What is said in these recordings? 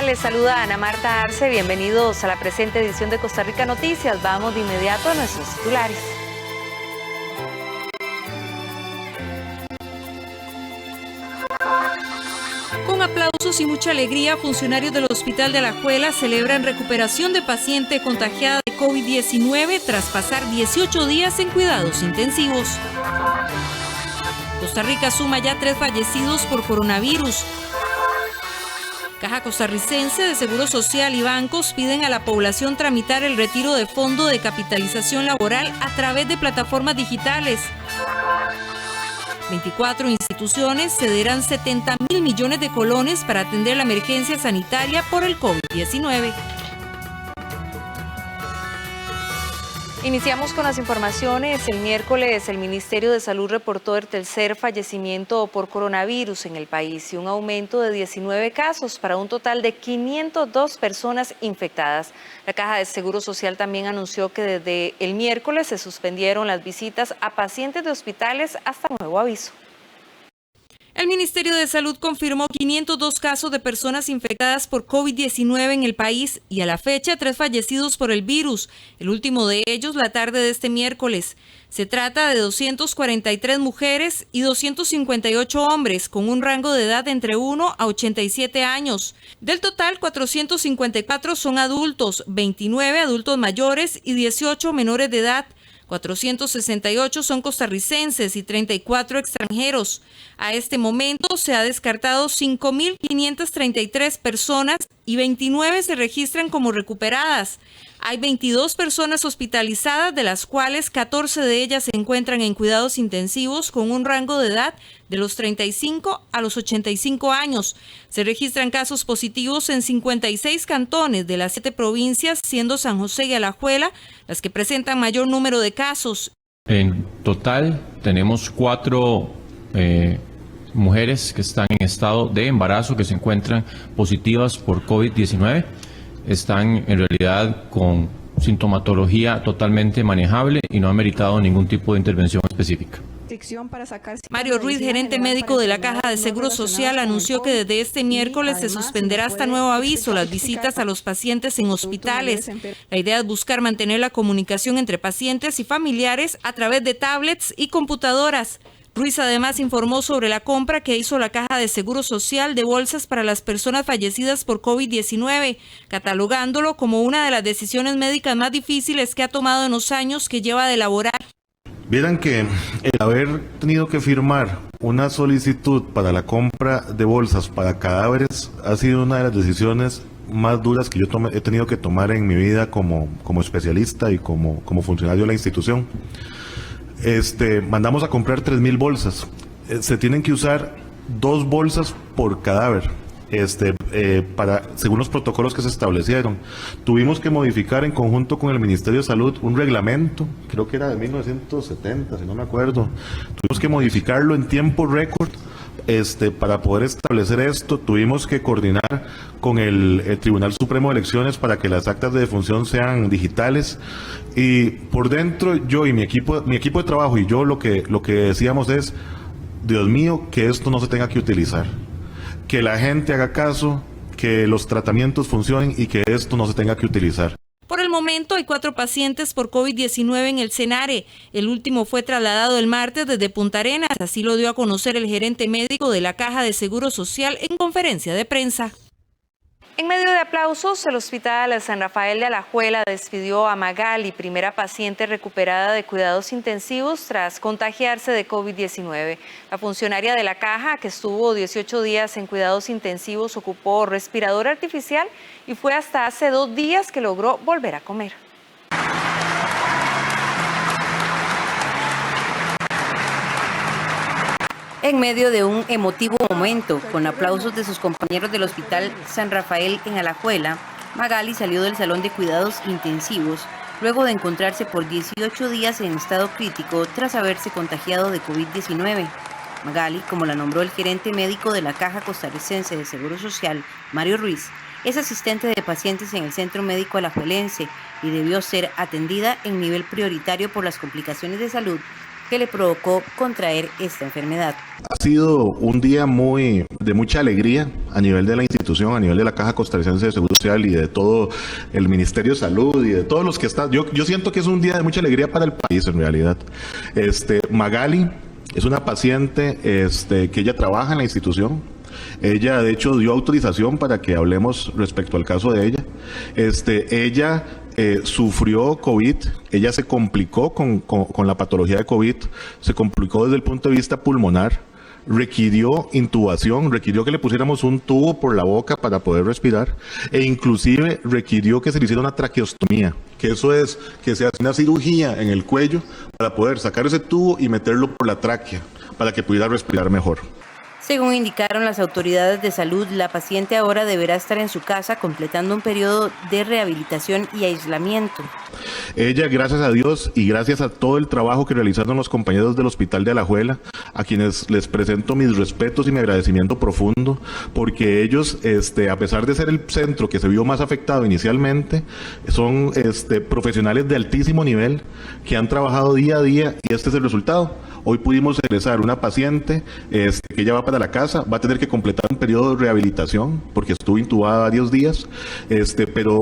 Les saluda Ana Marta Arce. Bienvenidos a la presente edición de Costa Rica Noticias. Vamos de inmediato a nuestros titulares. Con aplausos y mucha alegría, funcionarios del Hospital de Alajuela celebran recuperación de paciente contagiada de COVID-19 tras pasar 18 días en cuidados intensivos. Costa Rica suma ya 3 fallecidos por coronavirus. Caja Costarricense de Seguro Social y bancos piden a la población tramitar el retiro de fondo de capitalización laboral a través de plataformas digitales. 24 instituciones cederán 70.000 millones de colones para atender la emergencia sanitaria por el COVID-19. Iniciamos con las informaciones. El miércoles el Ministerio de Salud reportó el tercer fallecimiento por coronavirus en el país y un aumento de 19 casos para un total de 502 personas infectadas. La Caja de Seguro Social también anunció que desde el miércoles se suspendieron las visitas a pacientes de hospitales hasta nuevo aviso. El Ministerio de Salud confirmó 502 casos de personas infectadas por COVID-19 en el país y a la fecha 3 fallecidos por el virus, el último de ellos la tarde de este miércoles. Se trata de 243 mujeres y 258 hombres con un rango de edad entre 1 a 87 años. Del total, 454 son adultos, 29 adultos mayores y 18 menores de edad. 468 son costarricenses y 34 extranjeros. A este momento se ha descartado 5.533 personas y 29 se registran como recuperadas. Hay 22 personas hospitalizadas, de las cuales 14 de ellas se encuentran en cuidados intensivos con un rango de edad de los 35 a los 85 años. Se registran casos positivos en 56 cantones de las 7 provincias, siendo San José y Alajuela las que presentan mayor número de casos. En total tenemos 4 mujeres que están en estado de embarazo que se encuentran positivas por COVID-19. Están en realidad con sintomatología totalmente manejable y no han meritado ningún tipo de intervención específica. Mario Ruiz, gerente médico de la Caja de Seguro Social, anunció que desde este miércoles se suspenderá hasta nuevo aviso las visitas a los pacientes en hospitales. La idea es buscar mantener la comunicación entre pacientes y familiares a través de tablets y computadoras. Ruiz además informó sobre la compra que hizo la Caja de Seguro Social de bolsas para las personas fallecidas por COVID-19, catalogándolo como una de las decisiones médicas más difíciles que ha tomado en los años que lleva de elaborar. Vieran que el haber tenido que firmar una solicitud para la compra de bolsas para cadáveres ha sido una de las decisiones más duras que yo he tenido que tomar en mi vida como especialista y como funcionario de la institución. Mandamos a comprar 3.000 bolsas. Se tienen que usar 2 bolsas por cadáver, según los protocolos que se establecieron. Tuvimos que modificar en conjunto con el Ministerio de Salud un reglamento, creo que era de 1970, si no me acuerdo. Tuvimos que modificarlo en tiempo récord. Para poder establecer esto, tuvimos que coordinar con el Tribunal Supremo de Elecciones para que las actas de defunción sean digitales. Y por dentro, yo y mi equipo de trabajo y yo lo que decíamos es, Dios mío, que esto no se tenga que utilizar, que la gente haga caso, que los tratamientos funcionen y que esto no se tenga que utilizar. Por el momento hay 4 pacientes por COVID-19 en el Senare. El último fue trasladado el martes desde Punta Arenas. Así lo dio a conocer el gerente médico de la Caja de Seguro Social en conferencia de prensa. En medio de aplausos, el Hospital San Rafael de Alajuela despidió a Magali, primera paciente recuperada de cuidados intensivos tras contagiarse de COVID-19. La funcionaria de la Caja, que estuvo 18 días en cuidados intensivos, ocupó respirador artificial y fue hasta hace 2 días que logró volver a comer. En medio de un emotivo momento, con aplausos de sus compañeros del Hospital San Rafael en Alajuela, Magali salió del salón de cuidados intensivos luego de encontrarse por 18 días en estado crítico tras haberse contagiado de COVID-19. Magali, como la nombró el gerente médico de la Caja Costarricense de Seguro Social, Mario Ruiz, es asistente de pacientes en el Centro Médico Alajuelense y debió ser atendida en nivel prioritario por las complicaciones de salud que le provocó contraer esta enfermedad. Ha sido un día de mucha alegría a nivel de la institución, a nivel de la Caja Costarricense de Seguro Social y de todo el Ministerio de Salud y de todos los que están. Yo siento que es un día de mucha alegría para el país en realidad. Magali es una paciente que ella trabaja en la institución. Ella, de hecho, dio autorización para que hablemos respecto al caso de ella. Ella sufrió COVID, ella se complicó con la patología de COVID, se complicó desde el punto de vista pulmonar, requirió intubación, requirió que le pusiéramos un tubo por la boca para poder respirar e inclusive requirió que se le hiciera una traqueostomía, que eso es que se hace una cirugía en el cuello para poder sacar ese tubo y meterlo por la tráquea para que pudiera respirar mejor. Según indicaron las autoridades de salud, la paciente ahora deberá estar en su casa completando un periodo de rehabilitación y aislamiento. Ella, gracias a Dios y gracias a todo el trabajo que realizaron los compañeros del Hospital de Alajuela, a quienes les presento mis respetos y mi agradecimiento profundo, porque ellos, a pesar de ser el centro que se vio más afectado inicialmente, son profesionales de altísimo nivel que han trabajado día a día y este es el resultado. Hoy pudimos egresar una paciente que ya va para la casa, va a tener que completar un periodo de rehabilitación porque estuvo intubada varios días, pero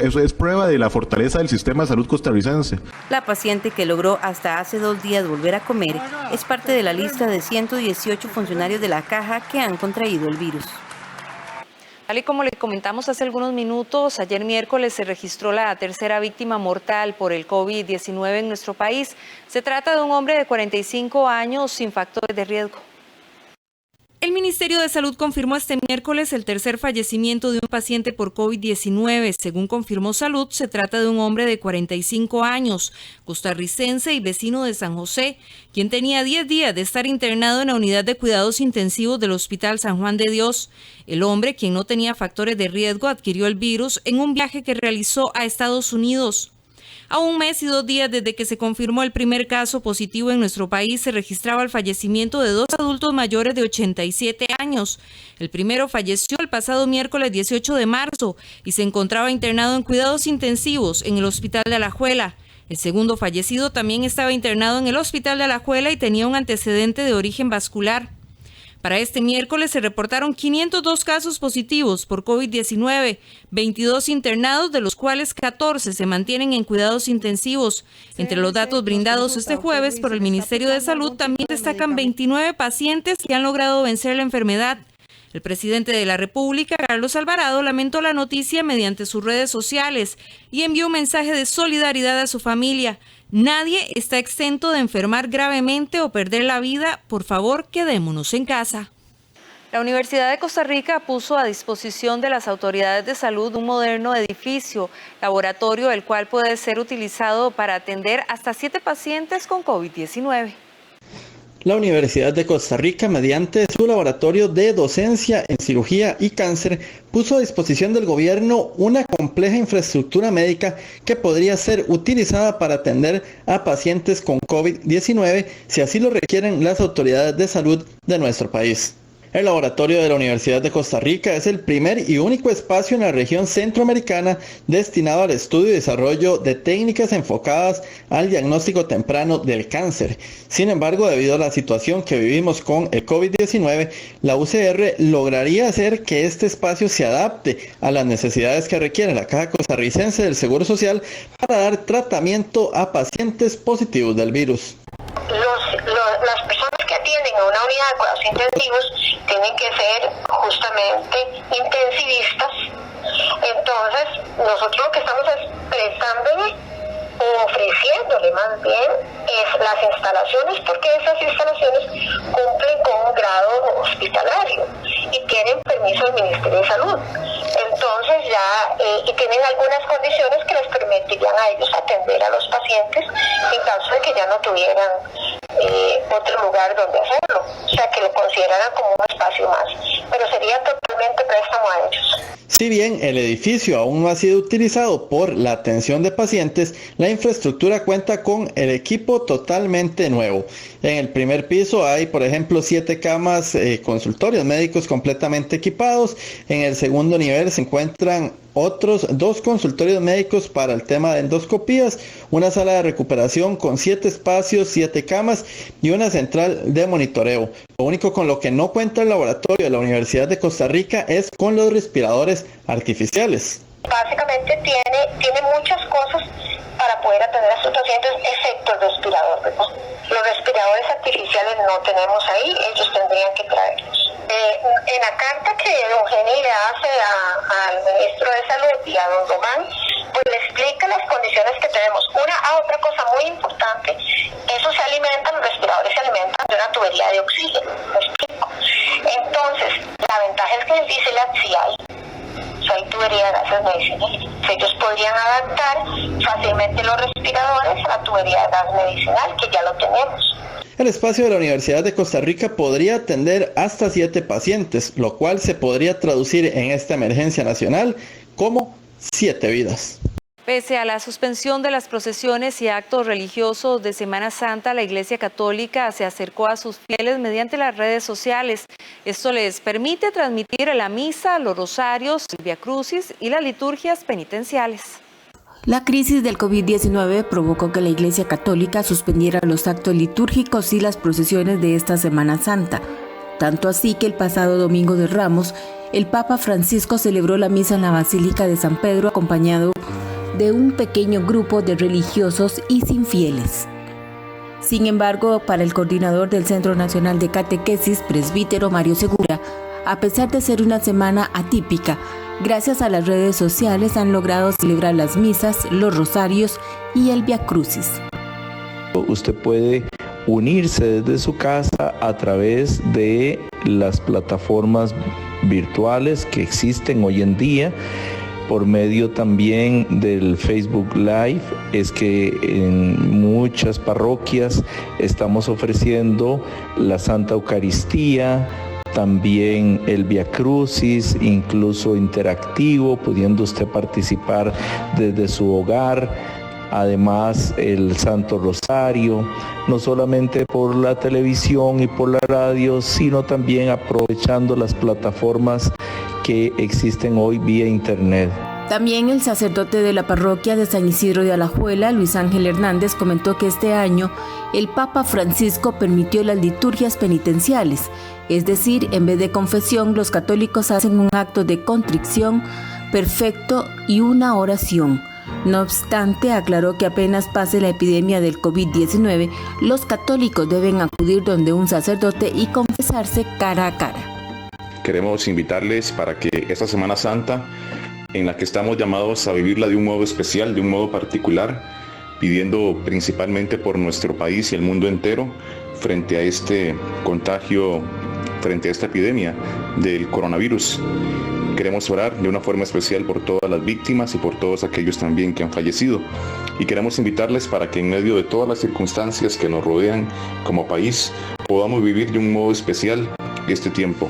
eso es prueba de la fortaleza del sistema de salud costarricense. La paciente, que logró hasta hace 2 días volver a comer, es parte de la lista de 118 funcionarios de la Caja que han contraído el virus. Tal y como le comentamos hace algunos minutos, ayer miércoles se registró la tercera víctima mortal por el COVID-19 en nuestro país. Se trata de un hombre de 45 años sin factores de riesgo. El Ministerio de Salud confirmó este miércoles el tercer fallecimiento de un paciente por COVID-19. Según confirmó Salud, se trata de un hombre de 45 años, costarricense y vecino de San José, quien tenía 10 días de estar internado en la unidad de cuidados intensivos del Hospital San Juan de Dios. El hombre, quien no tenía factores de riesgo, adquirió el virus en un viaje que realizó a Estados Unidos. A 1 mes y 2 días desde que se confirmó el primer caso positivo en nuestro país, se registraba el fallecimiento de 2 adultos mayores de 87 años. El primero falleció el pasado miércoles 18 de marzo y se encontraba internado en cuidados intensivos en el Hospital de Alajuela. El segundo fallecido también estaba internado en el Hospital de Alajuela y tenía un antecedente de origen vascular. Para este miércoles se reportaron 502 casos positivos por COVID-19, 22 internados, de los cuales 14 se mantienen en cuidados intensivos. Entre los datos brindados este jueves por el Ministerio de Salud también destacan 29 pacientes que han logrado vencer la enfermedad. El presidente de la República, Carlos Alvarado, lamentó la noticia mediante sus redes sociales y envió un mensaje de solidaridad a su familia. Nadie está exento de enfermar gravemente o perder la vida. Por favor, quedémonos en casa. La Universidad de Costa Rica puso a disposición de las autoridades de salud un moderno edificio, laboratorio, el cual puede ser utilizado para atender hasta 7 pacientes con COVID-19. La Universidad de Costa Rica, mediante su laboratorio de docencia en cirugía y cáncer, puso a disposición del gobierno una compleja infraestructura médica que podría ser utilizada para atender a pacientes con COVID-19 si así lo requieren las autoridades de salud de nuestro país. El laboratorio de la Universidad de Costa Rica es el primer y único espacio en la región centroamericana destinado al estudio y desarrollo de técnicas enfocadas al diagnóstico temprano del cáncer. Sin embargo, debido a la situación que vivimos con el COVID-19, la UCR lograría hacer que este espacio se adapte a las necesidades que requiere la Caja Costarricense del Seguro Social para dar tratamiento a pacientes positivos del virus. Las personas que atienden a una unidad de cuidados intensivos tienen que ser justamente intensivistas. Entonces, nosotros lo que estamos expresándole o ofreciéndole más bien es las instalaciones, porque esas instalaciones cumplen con un grado hospitalario y tienen permiso del Ministerio de Salud. Entonces y tienen algunas condiciones que les permitirían a ellos atender a los pacientes en caso de que ya no tuvieran otro lugar donde hacerlo, o sea que lo consideraran como un espacio más, pero sería totalmente préstamo a ellos. Si bien el edificio aún no ha sido utilizado por la atención de pacientes, la infraestructura cuenta con el equipo totalmente nuevo. En el primer piso hay, por ejemplo, 7 camas, consultorios médicos completamente equipados. En el segundo nivel se encuentran otros 2 consultorios médicos para el tema de endoscopías, una sala de recuperación con 7 espacios, 7 camas y una central de monitoreo. Lo único con lo que no cuenta el laboratorio de la Universidad de Costa Rica es con los respiradores artificiales. Básicamente tiene muchas cosas para poder atender a estos pacientes, excepto el respirador, ¿verdad? Los respiradores artificiales no tenemos ahí, ellos tendrían que traerlos. En la carta que don Geni le hace al ministro de Salud y a don Román, pues le explica las condiciones que tenemos. Otra cosa muy importante, los respiradores se alimentan de una tubería de oxígeno, ¿me explico? Entonces, la ventaja es que en el DICELAT sí hay tubería de gases medicinales. Ellos podrían adaptar fácilmente los respiradores a la tubería de gas medicinal, que ya lo tenemos. El espacio de la Universidad de Costa Rica podría atender hasta 7 pacientes, lo cual se podría traducir en esta emergencia nacional como 7 vidas. Pese a la suspensión de las procesiones y actos religiosos de Semana Santa, la Iglesia Católica se acercó a sus fieles mediante las redes sociales. Esto les permite transmitir la misa, los rosarios, el viacrucis y las liturgias penitenciales. La crisis del COVID-19 provocó que la Iglesia Católica suspendiera los actos litúrgicos y las procesiones de esta Semana Santa. Tanto así que el pasado Domingo de Ramos, el Papa Francisco celebró la misa en la Basílica de San Pedro acompañado de un pequeño grupo de religiosos y sin fieles. Sin embargo, para el coordinador del Centro Nacional de Catequesis, presbítero Mario Segura, a pesar de ser una semana atípica, gracias a las redes sociales han logrado celebrar las misas, los rosarios y el viacrucis. Usted puede unirse desde su casa a través de las plataformas virtuales que existen hoy en día, por medio también del Facebook Live. Es que en muchas parroquias estamos ofreciendo la Santa Eucaristía, también el viacrucis, incluso interactivo, pudiendo usted participar desde su hogar. Además, el Santo Rosario, no solamente por la televisión y por la radio, sino también aprovechando las plataformas que existen hoy vía internet. También el sacerdote de la parroquia de San Isidro de Alajuela, Luis Ángel Hernández, comentó que este año el Papa Francisco permitió las liturgias penitenciales, es decir, en vez de confesión, los católicos hacen un acto de contrición perfecto y una oración. No obstante, aclaró que apenas pase la epidemia del COVID-19, los católicos deben acudir donde un sacerdote y confesarse cara a cara. Queremos invitarles para que esta Semana Santa, en la que estamos llamados a vivirla de un modo especial, de un modo particular, pidiendo principalmente por nuestro país y el mundo entero frente a este contagio, frente a esta epidemia del coronavirus. Queremos orar de una forma especial por todas las víctimas y por todos aquellos también que han fallecido. Y queremos invitarles para que en medio de todas las circunstancias que nos rodean como país, podamos vivir de un modo especial este tiempo.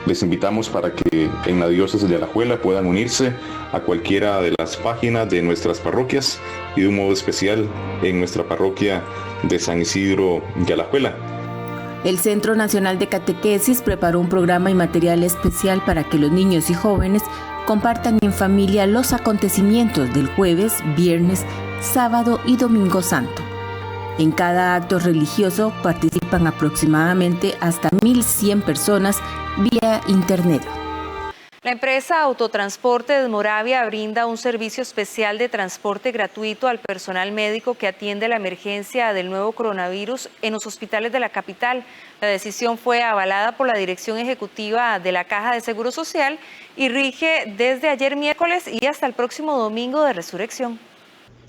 Les invitamos para que en la diócesis de Alajuela puedan unirse a cualquiera de las páginas de nuestras parroquias y de un modo especial en nuestra parroquia de San Isidro de Alajuela. El Centro Nacional de Catequesis preparó un programa y material especial para que los niños y jóvenes compartan en familia los acontecimientos del jueves, viernes, sábado y domingo santo. En cada acto religioso participan aproximadamente hasta 1.100 personas vía internet. La empresa Autotransportes Moravia brinda un servicio especial de transporte gratuito al personal médico que atiende la emergencia del nuevo coronavirus en los hospitales de la capital. La decisión fue avalada por la Dirección Ejecutiva de la Caja de Seguro Social y rige desde ayer miércoles y hasta el próximo domingo de Resurrección.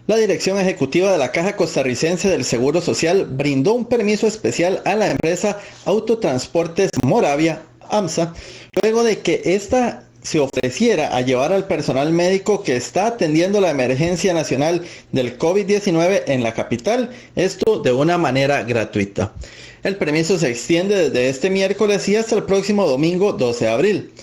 La Dirección Ejecutiva de la Caja Costarricense del Seguro Social brindó un permiso especial a la empresa Autotransportes Moravia, AMSA, luego de que ésta se ofreciera a llevar al personal médico que está atendiendo la emergencia nacional del COVID-19 en la capital, esto de una manera gratuita. El permiso se extiende desde este miércoles y hasta el próximo domingo 12 de abril.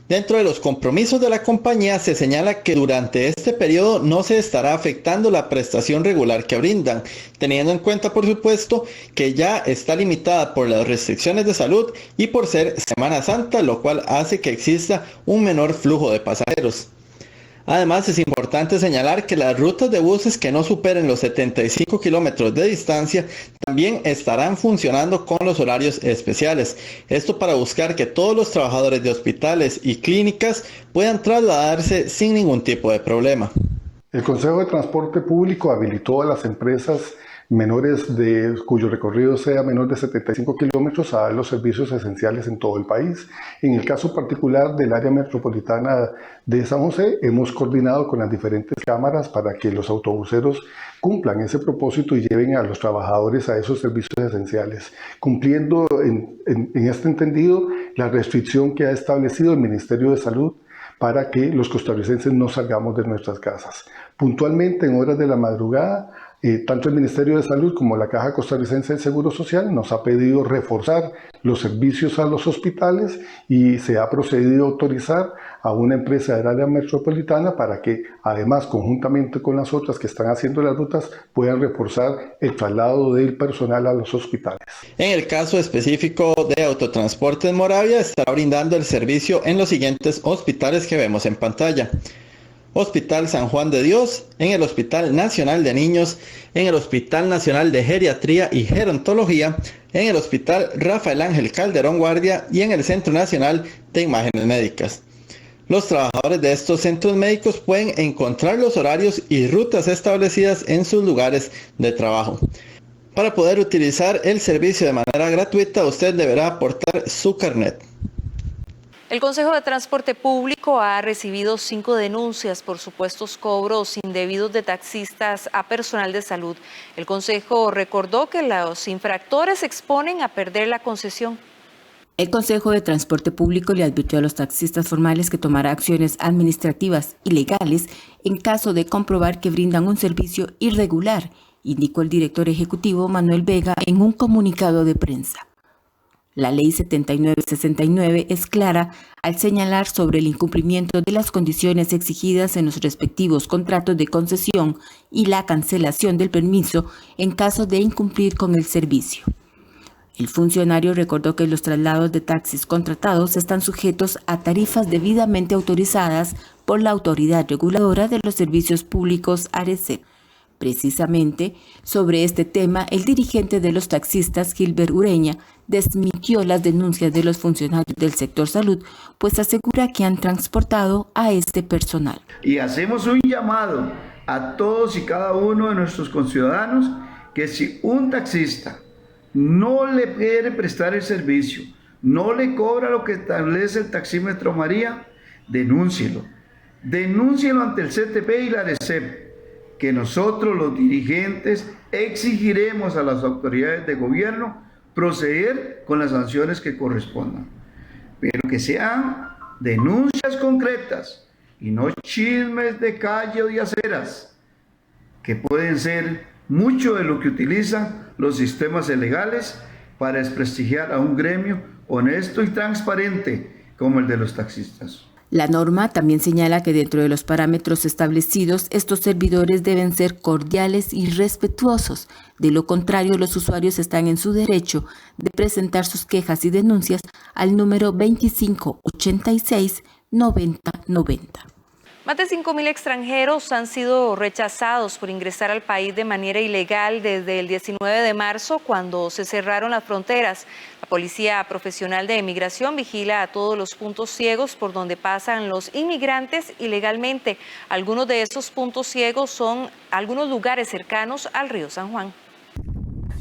Dentro de los compromisos de la compañía se señala que durante este periodo no se estará afectando la prestación regular que brindan, teniendo en cuenta por supuesto que ya está limitada por las restricciones de salud y por ser Semana Santa, lo cual hace que exista un menor flujo de pasajeros. Además, es importante señalar que las rutas de buses que no superen los 75 kilómetros de distancia también estarán funcionando con los horarios especiales. Esto para buscar que todos los trabajadores de hospitales y clínicas puedan trasladarse sin ningún tipo de problema. El Consejo de Transporte Público habilitó a las empresas cuyo recorrido sea menor de 75 kilómetros a dar los servicios esenciales en todo el país. En el caso particular del área metropolitana de San José, hemos coordinado con las diferentes cámaras para que los autobuseros cumplan ese propósito y lleven a los trabajadores a esos servicios esenciales, cumpliendo en este entendido la restricción que ha establecido el Ministerio de Salud para que los costarricenses no salgamos de nuestras casas. Puntualmente, en horas de la madrugada, tanto el Ministerio de Salud como la Caja Costarricense del Seguro Social nos ha pedido reforzar los servicios a los hospitales y se ha procedido a autorizar a una empresa del área metropolitana para que, además, conjuntamente con las otras que están haciendo las rutas, puedan reforzar el traslado del personal a los hospitales. En el caso específico de Autotransportes Moravia, estará brindando el servicio en los siguientes hospitales que vemos en pantalla: Hospital San Juan de Dios, en el Hospital Nacional de Niños, en el Hospital Nacional de Geriatría y Gerontología, en el Hospital Rafael Ángel Calderón Guardia y en el Centro Nacional de Imágenes Médicas. Los trabajadores de estos centros médicos pueden encontrar los horarios y rutas establecidas en sus lugares de trabajo. Para poder utilizar el servicio de manera gratuita, usted deberá aportar su carnet. El Consejo de Transporte Público ha recibido 5 denuncias por supuestos cobros indebidos de taxistas a personal de salud. El Consejo recordó que los infractores se exponen a perder la concesión. El Consejo de Transporte Público le advirtió a los taxistas formales que tomará acciones administrativas y legales en caso de comprobar que brindan un servicio irregular, indicó el director ejecutivo Manuel Vega en un comunicado de prensa. La Ley 7969 es clara al señalar sobre el incumplimiento de las condiciones exigidas en los respectivos contratos de concesión y la cancelación del permiso en caso de incumplir con el servicio. El funcionario recordó que los traslados de taxis contratados están sujetos a tarifas debidamente autorizadas por la Autoridad Reguladora de los Servicios Públicos, ARECEP. Precisamente sobre este tema, el dirigente de los taxistas, Gilbert Ureña, desmintió las denuncias de los funcionarios del sector salud, pues asegura que han transportado a este personal. Y hacemos un llamado a todos y cada uno de nuestros conciudadanos que si un taxista no le quiere prestar el servicio, no le cobra lo que establece el taxímetro María, denúncielo. Denúncielo ante el CTP y la ARECEP, que nosotros los dirigentes exigiremos a las autoridades de gobierno proceder con las sanciones que correspondan, pero que sean denuncias concretas y no chismes de calle o de aceras, que pueden ser mucho de lo que utilizan los sistemas ilegales para desprestigiar a un gremio honesto y transparente como el de los taxistas. La norma también señala que dentro de los parámetros establecidos, estos servidores deben ser cordiales y respetuosos. De lo contrario, los usuarios están en su derecho de presentar sus quejas y denuncias al número 2586-9090. Más de 5.000 extranjeros han sido rechazados por ingresar al país de manera ilegal desde el 19 de marzo, cuando se cerraron las fronteras. La Policía Profesional de Migración vigila a todos los puntos ciegos por donde pasan los inmigrantes ilegalmente. Algunos de esos puntos ciegos son algunos lugares cercanos al río San Juan.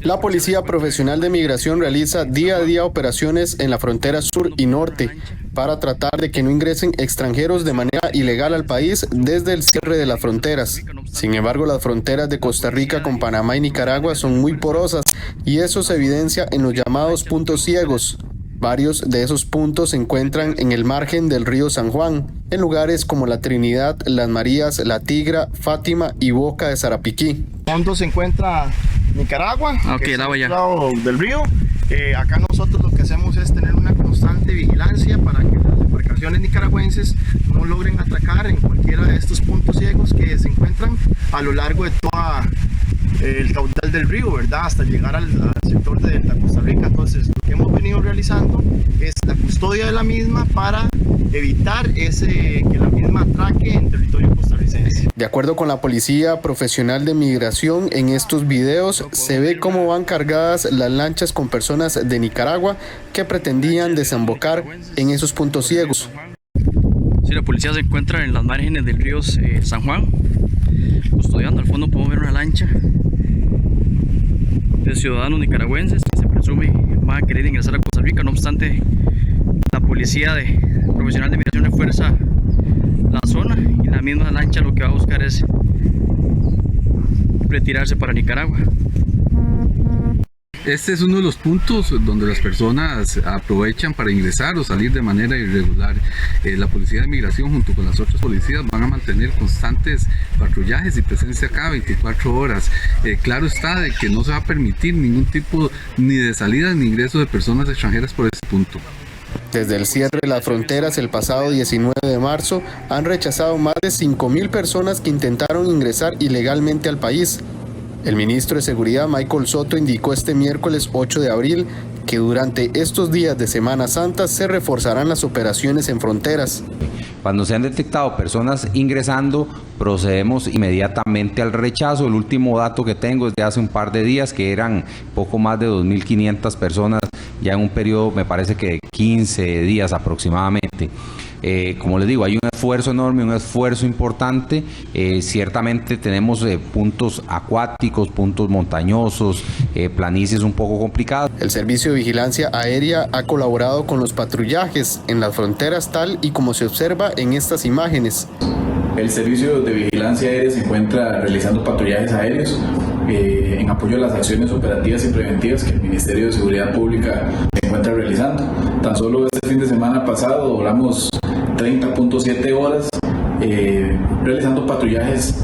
La Policía Profesional de Migración realiza día a día operaciones en la frontera sur y norte para tratar de que no ingresen extranjeros de manera ilegal al país desde el cierre de las fronteras. Sin embargo, las fronteras de Costa Rica con Panamá y Nicaragua son muy porosas y eso se evidencia en los llamados puntos ciegos. Varios de esos puntos se encuentran en el margen del río San Juan, en lugares como La Trinidad, Las Marías, La Tigra, Fátima y Boca de Sarapiquí. Fondo se encuentra Nicaragua, que es el lado del río, Acá nosotros lo que hacemos es tener una constante vigilancia para que las embarcaciones nicaragüenses no logren atracar en cualquiera de estos puntos ciegos que se encuentran a lo largo de todo el caudal del río, ¿verdad? Hasta llegar al sector de Delta Costa Rica. Entonces, lo que hemos venido realizando es la custodia de la misma para evitar que la misma atraque en territorio costarricense. De acuerdo con la Policía Profesional de Migración, en estos videos se ve cómo van cargadas las lanchas con personas de Nicaragua que pretendían desembocar en esos puntos ciegos. Sí, la policía se encuentra en las márgenes del río San Juan, custodiando. Al fondo podemos ver una lancha de ciudadanos nicaragüenses que se presume van a querer ingresar a Costa Rica. No obstante, la Policía Profesional de Migración refuerza la zona y la misma lancha lo que va a buscar es retirarse para Nicaragua. Este es uno de los puntos donde las personas aprovechan para ingresar o salir de manera irregular. La Policía de Migración junto con las otras policías van a mantener constantes patrullajes y presencia cada 24 horas. Claro está de que no se va a permitir ningún tipo ni de salida ni ingreso de personas extranjeras por ese punto. Desde el cierre de las fronteras el pasado 19 de marzo, han rechazado más de 5.000 personas que intentaron ingresar ilegalmente al país. El ministro de Seguridad, Michael Soto, indicó este miércoles 8 de abril que durante estos días de Semana Santa se reforzarán las operaciones en fronteras. Cuando se han detectado personas ingresando, procedemos inmediatamente al rechazo. El último dato que tengo es de hace un par de días, que eran poco más de 2.500 personas, ya en un periodo, me parece que de 15 días aproximadamente. Como les digo, hay un esfuerzo enorme, un esfuerzo importante. Ciertamente tenemos puntos acuáticos, puntos montañosos, planicies un poco complicadas. El Servicio de Vigilancia Aérea ha colaborado con los patrullajes en las fronteras, tal y como se observa en estas imágenes. El Servicio de Vigilancia Aérea se encuentra realizando patrullajes aéreos en apoyo a las acciones operativas y preventivas que el Ministerio de Seguridad Pública se encuentra realizando. Tan solo este fin de semana pasado duramos 30.7 horas realizando patrullajes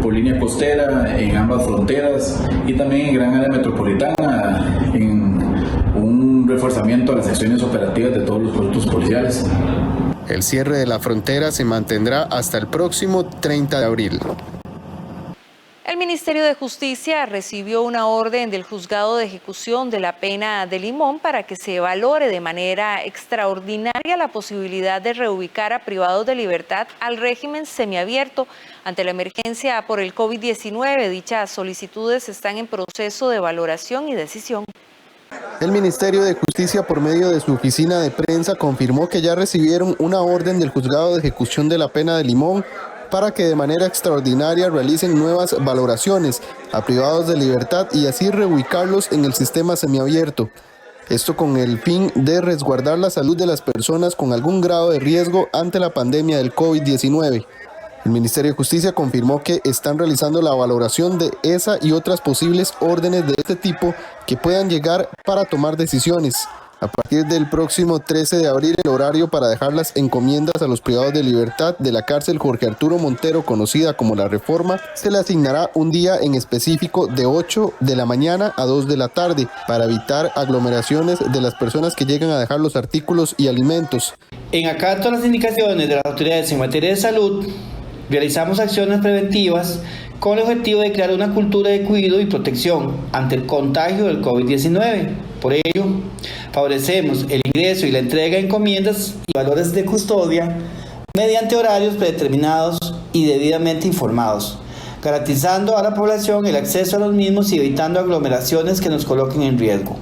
por línea costera en ambas fronteras y también en gran área metropolitana en un reforzamiento a las acciones operativas de todos los productos policiales. El cierre de la frontera se mantendrá hasta el próximo 30 de abril. El Ministerio de Justicia recibió una orden del Juzgado de Ejecución de la Pena de Limón para que se valore de manera extraordinaria la posibilidad de reubicar a privados de libertad al régimen semiabierto ante la emergencia por el COVID-19. Dichas solicitudes están en proceso de valoración y decisión. El Ministerio de Justicia, por medio de su oficina de prensa, confirmó que ya recibieron una orden del Juzgado de Ejecución de la Pena de Limón para que de manera extraordinaria realicen nuevas valoraciones a privados de libertad y así reubicarlos en el sistema semiabierto. Esto con el fin de resguardar la salud de las personas con algún grado de riesgo ante la pandemia del COVID-19. El Ministerio de Justicia confirmó que están realizando la valoración de esa y otras posibles órdenes de este tipo que puedan llegar para tomar decisiones. A partir del próximo 13 de abril, el horario para dejar las encomiendas a los privados de libertad de la cárcel Jorge Arturo Montero, conocida como La Reforma, se le asignará un día en específico de 8 de la mañana a 2 de la tarde para evitar aglomeraciones de las personas que llegan a dejar los artículos y alimentos. En acato a las indicaciones de las autoridades en materia de salud, realizamos acciones preventivas con el objetivo de crear una cultura de cuidado y protección ante el contagio del COVID-19. Por ello, favorecemos el ingreso y la entrega de encomiendas y valores de custodia mediante horarios predeterminados y debidamente informados, garantizando a la población el acceso a los mismos y evitando aglomeraciones que nos coloquen en riesgo.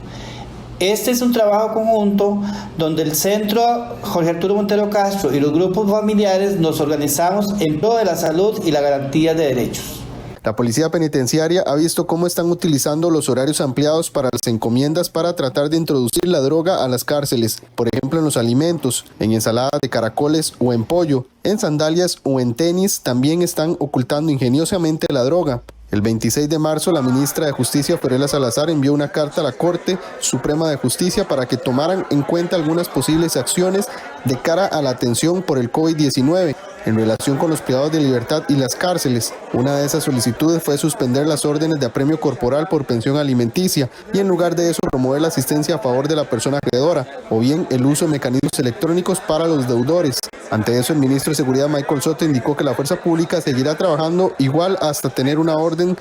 Este es un trabajo conjunto donde el Centro Jorge Arturo Montero Castro y los grupos familiares nos organizamos en pro de la salud y la garantía de derechos. La Policía Penitenciaria ha visto cómo están utilizando los horarios ampliados para las encomiendas para tratar de introducir la droga a las cárceles, por ejemplo en los alimentos, en ensaladas de caracoles o en pollo, en sandalias o en tenis también están ocultando ingeniosamente la droga. El 26 de marzo, la ministra de Justicia, Fiorella Salazar, envió una carta a la Corte Suprema de Justicia para que tomaran en cuenta algunas posibles acciones de cara a la atención por el COVID-19 en relación con los privados de libertad y las cárceles. Una de esas solicitudes fue suspender las órdenes de apremio corporal por pensión alimenticia y en lugar de eso promover la asistencia a favor de la persona acreedora o bien el uso de mecanismos electrónicos para los deudores. Ante eso, el ministro de Seguridad, Michael Soto, indicó que la fuerza pública seguirá trabajando igual hasta tener una orden.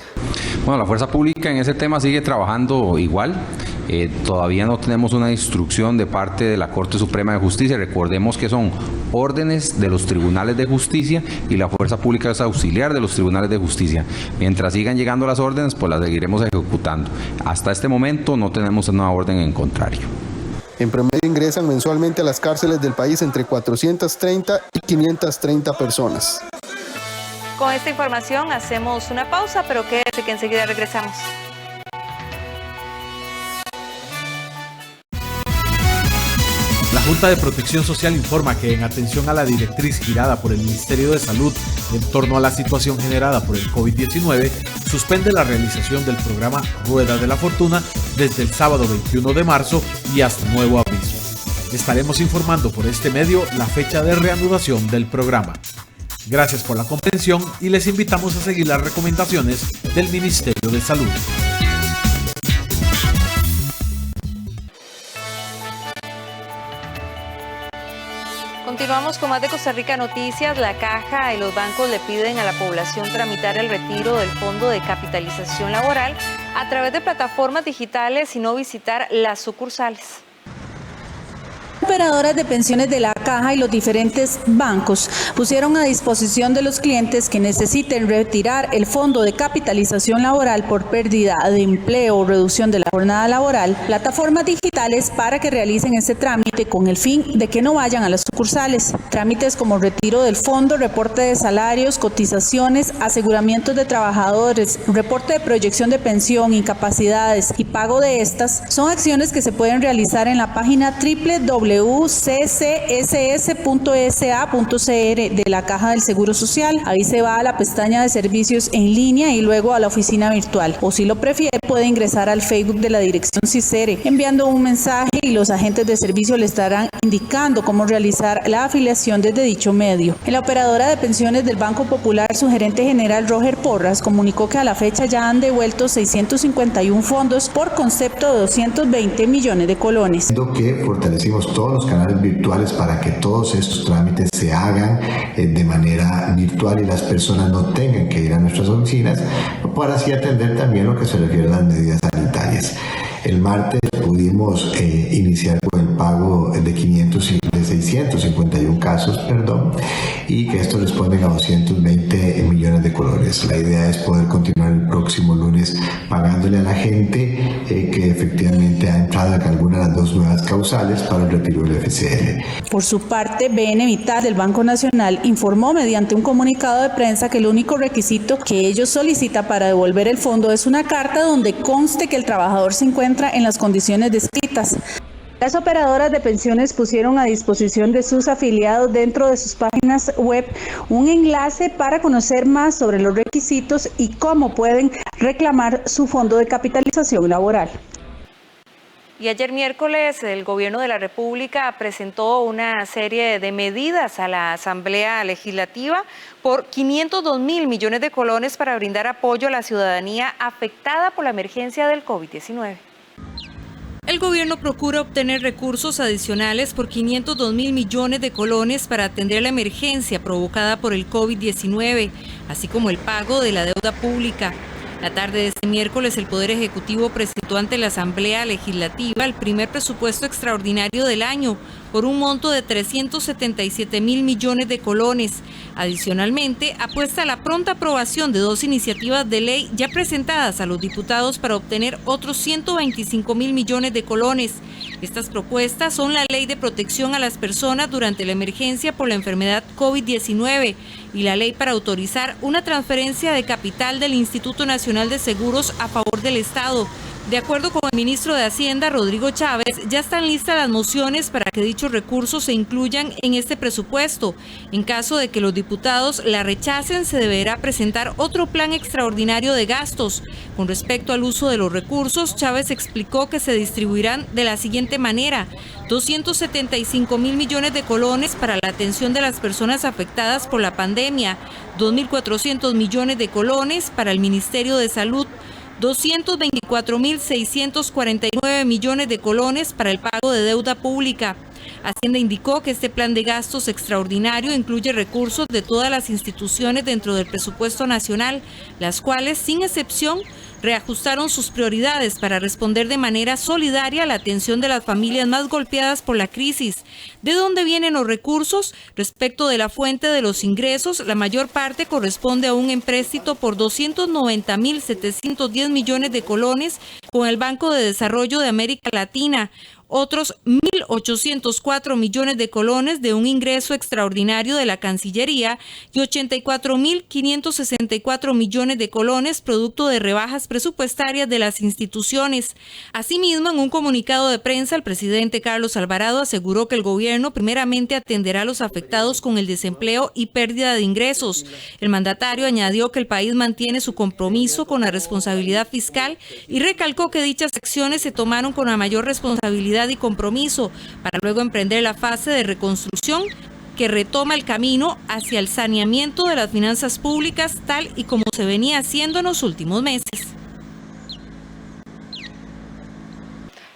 Bueno, la fuerza pública en ese tema sigue trabajando igual. Todavía no tenemos una instrucción de parte de la Corte Suprema de Justicia. Recordemos que son órdenes de los tribunales de justicia y la fuerza pública es auxiliar de los tribunales de justicia. Mientras sigan llegando las órdenes, pues las seguiremos ejecutando. Hasta este momento no tenemos una orden en contrario. En promedio ingresan mensualmente a las cárceles del país entre 430 y 530 personas. Con esta información hacemos una pausa, pero quédese que enseguida regresamos. La Junta de Protección Social informa que en atención a la directriz girada por el Ministerio de Salud en torno a la situación generada por el COVID-19, suspende la realización del programa Rueda de la Fortuna desde el sábado 21 de marzo y hasta nuevo aviso. Estaremos informando por este medio la fecha de reanudación del programa. Gracias por la comprensión y les invitamos a seguir las recomendaciones del Ministerio de Salud. Continuamos con más de Costa Rica Noticias. La Caja y los bancos le piden a la población tramitar el retiro del Fondo de Capitalización Laboral a través de plataformas digitales y no visitar las sucursales. Operadoras de pensiones de la Caja y los diferentes bancos pusieron a disposición de los clientes que necesiten retirar el Fondo de Capitalización Laboral por pérdida de empleo o reducción de la jornada laboral, plataformas digitales para que realicen este trámite con el fin de que no vayan a las sucursales. Trámites como retiro del fondo, reporte de salarios, cotizaciones, aseguramientos de trabajadores, reporte de proyección de pensión, incapacidades y pago de estas son acciones que se pueden realizar en la página www.ccss.sa.cr de la Caja del Seguro Social. Ahí se va a la pestaña de servicios en línea y luego a la oficina virtual. O si lo prefiere, puede ingresar al Facebook de la dirección CICERE enviando un mensaje y los agentes de servicio le estarán indicando cómo realizar la afiliación desde dicho medio. En la operadora de pensiones del Banco Popular, su gerente general Roger Porras comunicó que a la fecha ya han devuelto 651 fondos por concepto de 220 millones de colones. Que fortalecimos todos los canales virtuales para que todos estos trámites se hagan de manera virtual y las personas no tengan que ir a nuestras oficinas para así atender también lo que se refiere a las medidas sanitarias. El martes pudimos iniciar con el pago de 651 casos, y que esto responden a 220 millones de colones. La idea es poder continuar el próximo lunes pagándole a la gente que efectivamente ha entrado en alguna de las dos nuevas causales para el retiro del FCL. Por su parte, BN Vital del Banco Nacional informó mediante un comunicado de prensa que el único requisito que ellos solicitan para devolver el fondo es una carta donde conste que el trabajador se encuentra en las condiciones descritas. Las operadoras de pensiones pusieron a disposición de sus afiliados dentro de sus páginas web un enlace para conocer más sobre los requisitos y cómo pueden reclamar su fondo de capitalización laboral. Y ayer miércoles el Gobierno de la República presentó una serie de medidas a la Asamblea Legislativa por 502 mil millones de colones para brindar apoyo a la ciudadanía afectada por la emergencia del COVID-19. El gobierno procura obtener recursos adicionales por 502 mil millones de colones para atender la emergencia provocada por el COVID-19, así como el pago de la deuda pública. La tarde de este miércoles, el Poder Ejecutivo presentó ante la Asamblea Legislativa el primer presupuesto extraordinario del año por un monto de 377 mil millones de colones. Adicionalmente, apuesta a la pronta aprobación de dos iniciativas de ley ya presentadas a los diputados para obtener otros 125 mil millones de colones. Estas propuestas son la Ley de Protección a las Personas durante la emergencia por la enfermedad COVID-19 y la ley para autorizar una transferencia de capital del Instituto Nacional de Seguros a favor del Estado, De acuerdo con el ministro de Hacienda, Rodrigo Chávez, ya están listas las mociones para que dichos recursos se incluyan en este presupuesto. En caso de que los diputados la rechacen, se deberá presentar otro plan extraordinario de gastos. Con respecto al uso de los recursos, Chávez explicó que se distribuirán de la siguiente manera: 275.000 millones de colones para la atención de las personas afectadas por la pandemia, 2.400 millones de colones para el Ministerio de Salud, 224.649 millones de colones para el pago de deuda pública. Hacienda indicó que este plan de gastos extraordinario incluye recursos de todas las instituciones dentro del presupuesto nacional, las cuales, sin excepción, reajustaron sus prioridades para responder de manera solidaria a la atención de las familias más golpeadas por la crisis. ¿De dónde vienen los recursos? Respecto de la fuente de los ingresos, la mayor parte corresponde a un empréstito por 290.710 millones de colones con el Banco de Desarrollo de América Latina, otros 1.804 millones de colones de un ingreso extraordinario de la Cancillería y 84.564 millones de colones producto de rebajas presupuestarias de las instituciones. Asimismo, en un comunicado de prensa, el presidente Carlos Alvarado aseguró que el gobierno primeramente atenderá a los afectados con el desempleo y pérdida de ingresos. El mandatario añadió que el país mantiene su compromiso con la responsabilidad fiscal y recalcó que dichas acciones se tomaron con la mayor responsabilidad y compromiso para luego emprender la fase de reconstrucción que retoma el camino hacia el saneamiento de las finanzas públicas tal y como se venía haciendo en los últimos meses.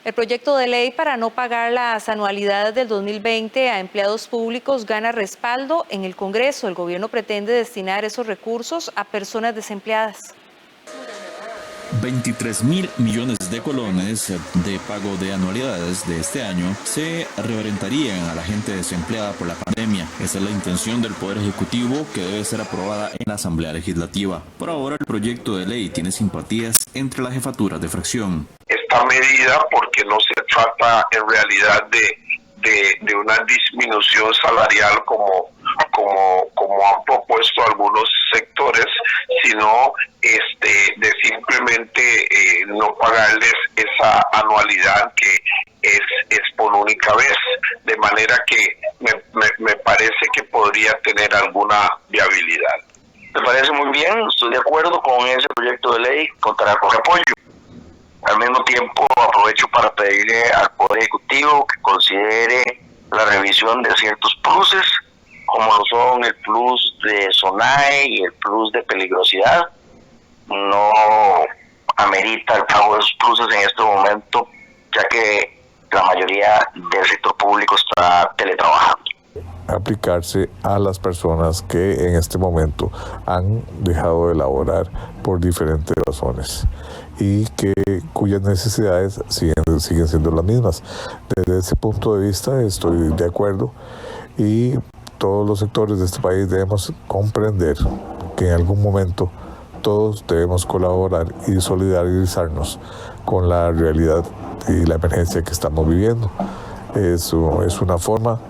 El proyecto de ley para no pagar las anualidades del 2020 a empleados públicos gana respaldo en el Congreso. El gobierno pretende destinar esos recursos a personas desempleadas. 23.000 millones de colones de pago de anualidades de este año se reorientarían a la gente desempleada por la pandemia. Esa es la intención del Poder Ejecutivo, que debe ser aprobada en la Asamblea Legislativa. Por ahora, el proyecto de ley tiene simpatías entre las jefaturas de fracción. Esta medida, porque no se trata en realidad de una disminución salarial como han propuesto algunos sectores, sino de simplemente no pagarles esa anualidad que es por única vez, de manera que me parece que podría tener alguna viabilidad. Me parece muy bien, estoy de acuerdo con ese proyecto de ley, contará con apoyo. Al mismo tiempo aprovecho para pedirle al Poder Ejecutivo que considere la revisión de ciertos pluses, como lo son el plus de SONAE y el plus de peligrosidad. No amerita el pago de esos pluses en este momento, ya que la mayoría del sector público está teletrabajando. Aplicarse a las personas que en este momento han dejado de laborar por diferentes razones y cuyas necesidades siguen siendo las mismas. Desde ese punto de vista estoy de acuerdo, y todos los sectores de este país debemos comprender que en algún momento todos debemos colaborar y solidarizarnos con la realidad y la emergencia que estamos viviendo. Eso es una forma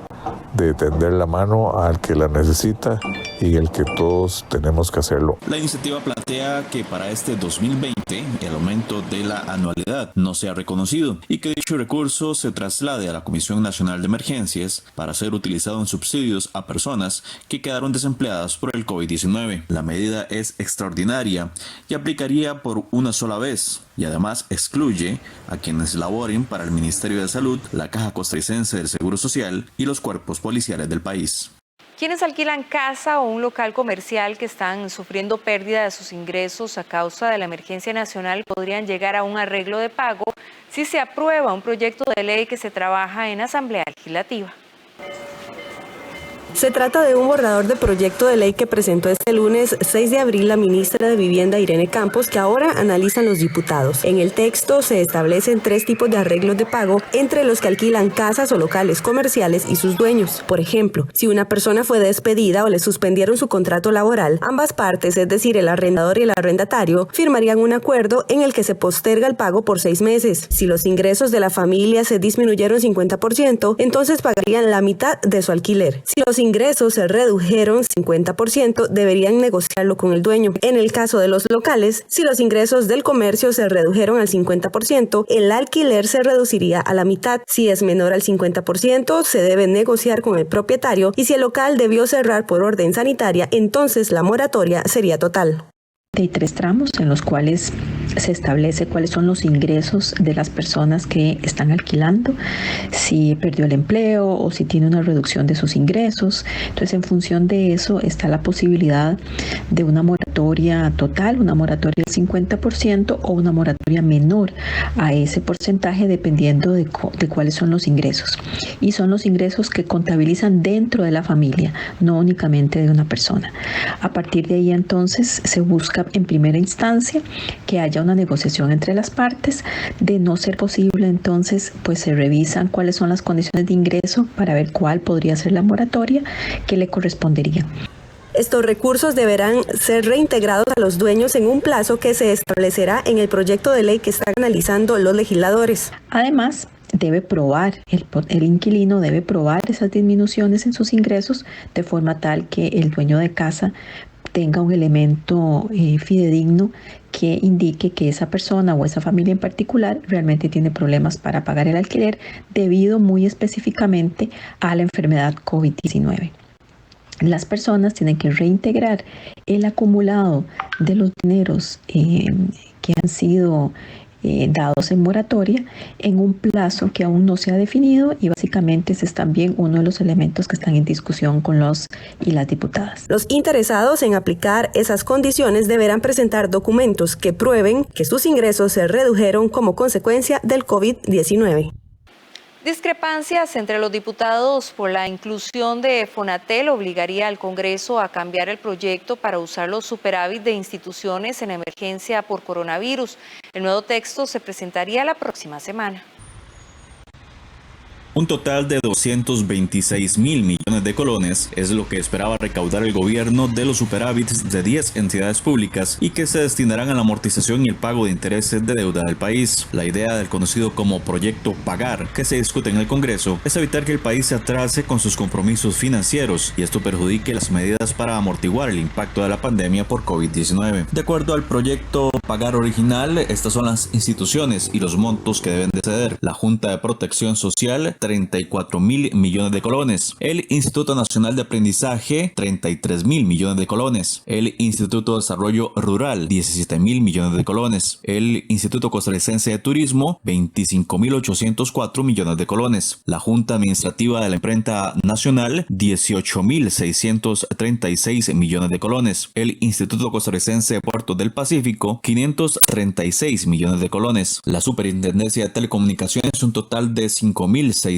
de tender la mano al que la necesita y el que todos tenemos que hacerlo. La iniciativa plantea que para este 2020 el aumento de la anualidad no sea reconocido y que dicho recurso se traslade a la Comisión Nacional de Emergencias para ser utilizado en subsidios a personas que quedaron desempleadas por el COVID-19. La medida es extraordinaria y aplicaría por una sola vez, y además excluye a quienes laboren para el Ministerio de Salud, la Caja Costarricense del Seguro Social y los cuerpos policiales del país. Quienes alquilan casa o un local comercial que están sufriendo pérdida de sus ingresos a causa de la emergencia nacional podrían llegar a un arreglo de pago si se aprueba un proyecto de ley que se trabaja en Asamblea Legislativa. Se trata de un borrador de proyecto de ley que presentó este lunes 6 de abril la ministra de Vivienda Irene Campos, que ahora analizan los diputados. En el texto se establecen 3 tipos de arreglos de pago entre los que alquilan casas o locales comerciales y sus dueños. Por ejemplo, si una persona fue despedida o le suspendieron su contrato laboral, ambas partes, es decir, el arrendador y el arrendatario, firmarían un acuerdo en el que se posterga el pago por 6 meses. Si los ingresos de la familia se disminuyeron 50%, entonces pagarían la mitad de su alquiler. Si los los ingresos se redujeron 50%, deberían negociarlo con el dueño. En el caso de los locales, si los ingresos del comercio se redujeron al 50%, el alquiler se reduciría a la mitad. Si es menor al 50%, se debe negociar con el propietario, y si el local debió cerrar por orden sanitaria, entonces la moratoria sería total. Hay 3 tramos en los cuales se establece cuáles son los ingresos de las personas que están alquilando, si perdió el empleo o si tiene una reducción de sus ingresos. Entonces, en función de eso está la posibilidad de una moratoria total, una moratoria del 50% o una moratoria menor a ese porcentaje, dependiendo de cuáles son los ingresos. Y son los ingresos que contabilizan dentro de la familia, no únicamente de una persona. A partir de ahí, entonces, se busca en primera instancia que haya una negociación entre las partes. De no ser posible, entonces pues se revisan cuáles son las condiciones de ingreso para ver cuál podría ser la moratoria que le correspondería. Estos recursos deberán ser reintegrados a los dueños en un plazo que se establecerá en el proyecto de ley que están analizando los legisladores. Además, debe probar, el inquilino debe probar esas disminuciones en sus ingresos de forma tal que el dueño de casa tenga un elemento fidedigno que indique que esa persona o esa familia en particular realmente tiene problemas para pagar el alquiler debido muy específicamente a la enfermedad COVID-19. Las personas tienen que reintegrar el acumulado de los dineros que han sido dados en moratoria en un plazo que aún no se ha definido, y básicamente ese es también uno de los elementos que están en discusión con los y las diputadas. Los interesados en aplicar esas condiciones deberán presentar documentos que prueben que sus ingresos se redujeron como consecuencia del COVID-19. Discrepancias entre los diputados por la inclusión de Fonatel obligaría al Congreso a cambiar el proyecto para usar los superávit de instituciones en emergencia por coronavirus. El nuevo texto se presentaría la próxima semana. Un total de 226.000 millones de colones es lo que esperaba recaudar el gobierno de los superávits de 10 entidades públicas y que se destinarán a la amortización y el pago de intereses de deuda del país. La idea del conocido como Proyecto Pagar, que se discute en el Congreso, es evitar que el país se atrase con sus compromisos financieros y esto perjudique las medidas para amortiguar el impacto de la pandemia por COVID-19. De acuerdo al Proyecto Pagar original, estas son las instituciones y los montos que deben de ceder. La Junta de Protección Social, 34.000 millones de colones. El Instituto Nacional de Aprendizaje, 33.000 millones de colones. El Instituto de Desarrollo Rural, 17.000 millones de colones. El Instituto Costarricense de Turismo, 25.804 millones de colones. La Junta Administrativa de la Imprenta Nacional, 18.636 millones de colones. El Instituto Costarricense de Puertos del Pacífico, 536 millones de colones. La Superintendencia de Telecomunicaciones, un total de 5.669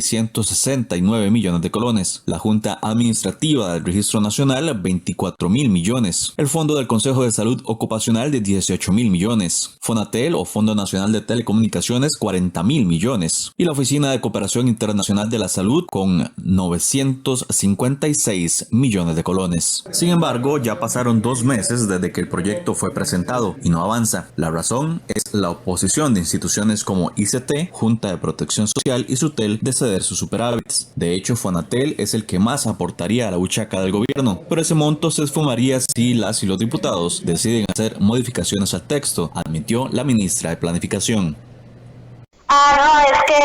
millones de colones. La Junta Administrativa del Registro Nacional, 24.000 millones. El Fondo del Consejo de Salud Ocupacional de 18.000 millones. Fonatel o Fondo Nacional de Telecomunicaciones, 40.000 millones. Y la Oficina de Cooperación Internacional de la Salud con 956 millones de colones. Sin embargo, ya pasaron 2 meses desde que el proyecto fue presentado y no avanza. La razón es la oposición de instituciones como ICT, Junta de Protección Social y SUTEL de ceder sus superávits. De hecho, Fonatel es el que más aportaría a la buchaca del gobierno, pero ese monto se esfumaría si las y los diputados deciden hacer modificaciones al texto, admitió la ministra de Planificación. No, es que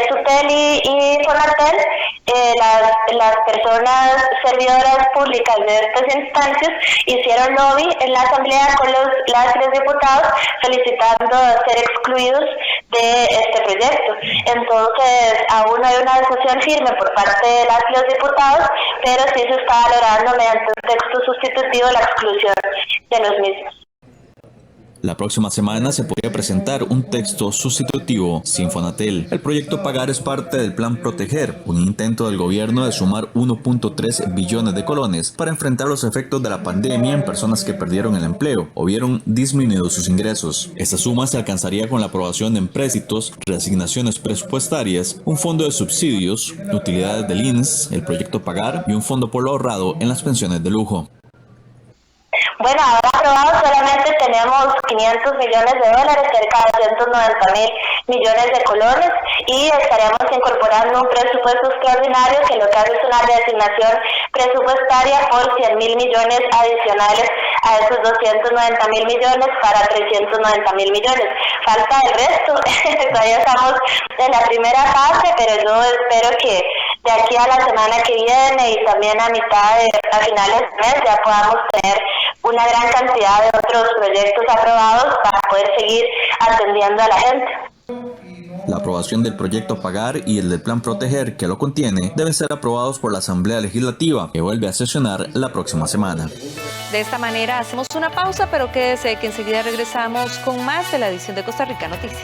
SUTEL y Fonatel, las personas servidoras públicas de estas instancias hicieron lobby en la asamblea con los diputados solicitando ser excluidos de este proyecto. Entonces, aún no hay una decisión firme por parte de los diputados, pero sí se está valorando mediante un texto sustitutivo la exclusión de los mismos. La próxima semana se podría presentar un texto sustitutivo sin Fonatel. El proyecto Pagar es parte del Plan Proteger, un intento del gobierno de sumar 1.3 billones de colones para enfrentar los efectos de la pandemia en personas que perdieron el empleo o vieron disminuidos sus ingresos. Esta suma se alcanzaría con la aprobación de empréstitos, reasignaciones presupuestarias, un fondo de subsidios, utilidades del INSS, el proyecto Pagar y un fondo por lo ahorrado en las pensiones de lujo. Bueno, ahora aprobado solamente tenemos 500 millones de dólares, cerca de 190.000 millones de colones, y estaremos incorporando un presupuesto extraordinario que lo que hace es una reasignación presupuestaria por 100.000 millones adicionales a esos 290.000 millones para 390.000 millones. Falta el resto, todavía estamos en la primera fase, pero yo espero que de aquí a la semana que viene y también a finales de mes ya podamos tener una gran cantidad de otros proyectos aprobados para poder seguir atendiendo a la gente. La aprobación del proyecto Pagar y el del Plan Proteger que lo contiene deben ser aprobados por la Asamblea Legislativa, que vuelve a sesionar la próxima semana. De esta manera hacemos una pausa, pero quédese que enseguida regresamos con más de la edición de Costa Rica Noticias.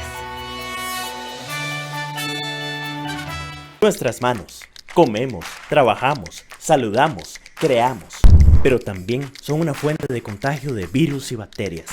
Nuestras manos. Comemos, trabajamos, saludamos, creamos, pero también son una fuente de contagio de virus y bacterias.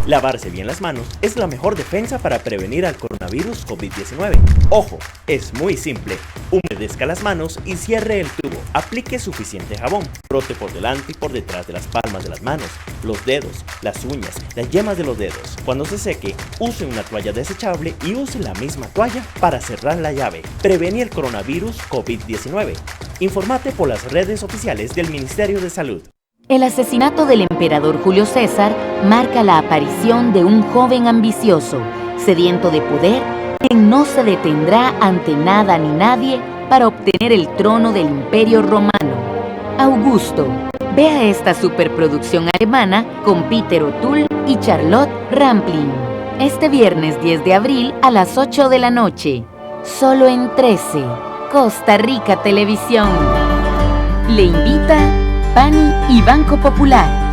Lavarse bien las manos es la mejor defensa para prevenir al coronavirus COVID-19. Ojo, es muy simple. Humedezca las manos y cierre el tubo. Aplique suficiente jabón. Frote por delante y por detrás de las palmas de las manos, los dedos, las uñas, las yemas de los dedos. Cuando se seque, use una toalla desechable y use la misma toalla para cerrar la llave. Prevenir el coronavirus COVID-19. Infórmate por las redes oficiales del Ministerio de Salud. El asesinato del emperador Julio César marca la aparición de un joven ambicioso, sediento de poder, quien no se detendrá ante nada ni nadie para obtener el trono del Imperio Romano. Augusto. Vea esta superproducción alemana con Peter O'Toole y Charlotte Rampling. Este viernes 10 de abril a las 8 de la noche. Solo en 13. Costa Rica Televisión. Le invita PANI y Banco Popular.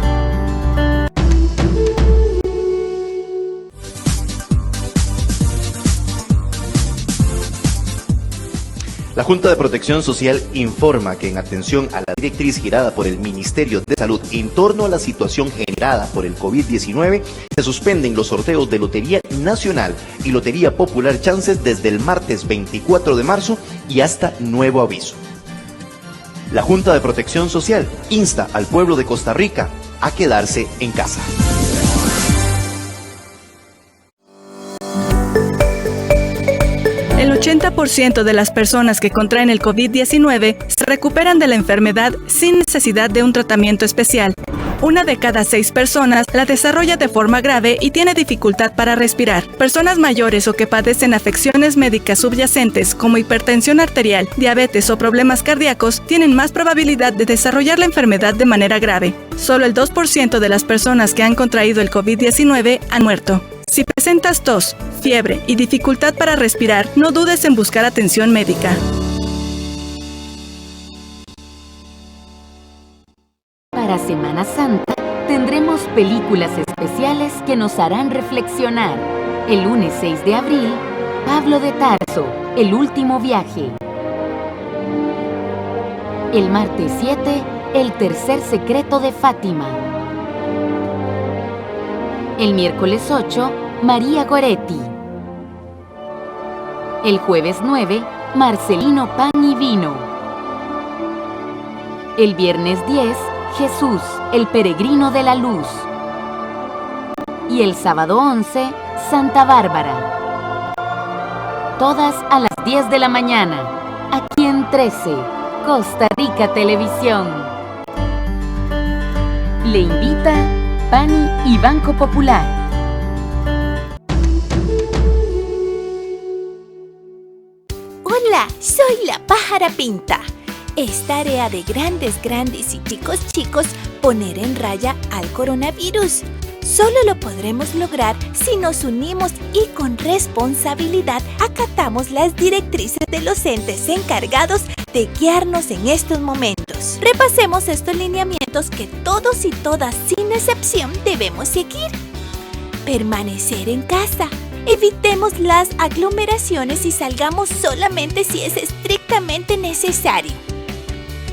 La Junta de Protección Social informa que en atención a la directriz girada por el Ministerio de Salud en torno a la situación generada por el COVID-19, se suspenden los sorteos de Lotería Nacional y Lotería Popular Chances desde el martes 24 de marzo y hasta nuevo aviso. La Junta de Protección Social insta al pueblo de Costa Rica a quedarse en casa. El 80% de las personas que contraen el COVID-19 se recuperan de la enfermedad sin necesidad de un tratamiento especial. 1 de cada 6 personas la desarrolla de forma grave y tiene dificultad para respirar. Personas mayores o que padecen afecciones médicas subyacentes como hipertensión arterial, diabetes o problemas cardíacos tienen más probabilidad de desarrollar la enfermedad de manera grave. Solo el 2% de las personas que han contraído el COVID-19 han muerto. Si presentas tos, fiebre y dificultad para respirar, no dudes en buscar atención médica. Para Semana Santa tendremos películas especiales que nos harán reflexionar. El lunes 6 de abril, Pablo de Tarso, El último viaje. El martes 7, El tercer secreto de Fátima. El miércoles 8, María Goretti. El jueves 9, Marcelino Pan y Vino. El viernes 10, Jesús, el peregrino de la luz. Y el sábado 11, Santa Bárbara. Todas a las 10 de la mañana, aquí en 13, Costa Rica Televisión. Le invita PANI y Banco Popular. Hola, soy la pájara pinta. Es tarea de grandes y chicos poner en raya al coronavirus. Solo lo podremos lograr si nos unimos y con responsabilidad acatamos las directrices de los entes encargados de guiarnos en estos momentos. Repasemos estos lineamientos que todos y todas, sin excepción, debemos seguir. Permanecer en casa. Evitemos las aglomeraciones y salgamos solamente si es estrictamente necesario.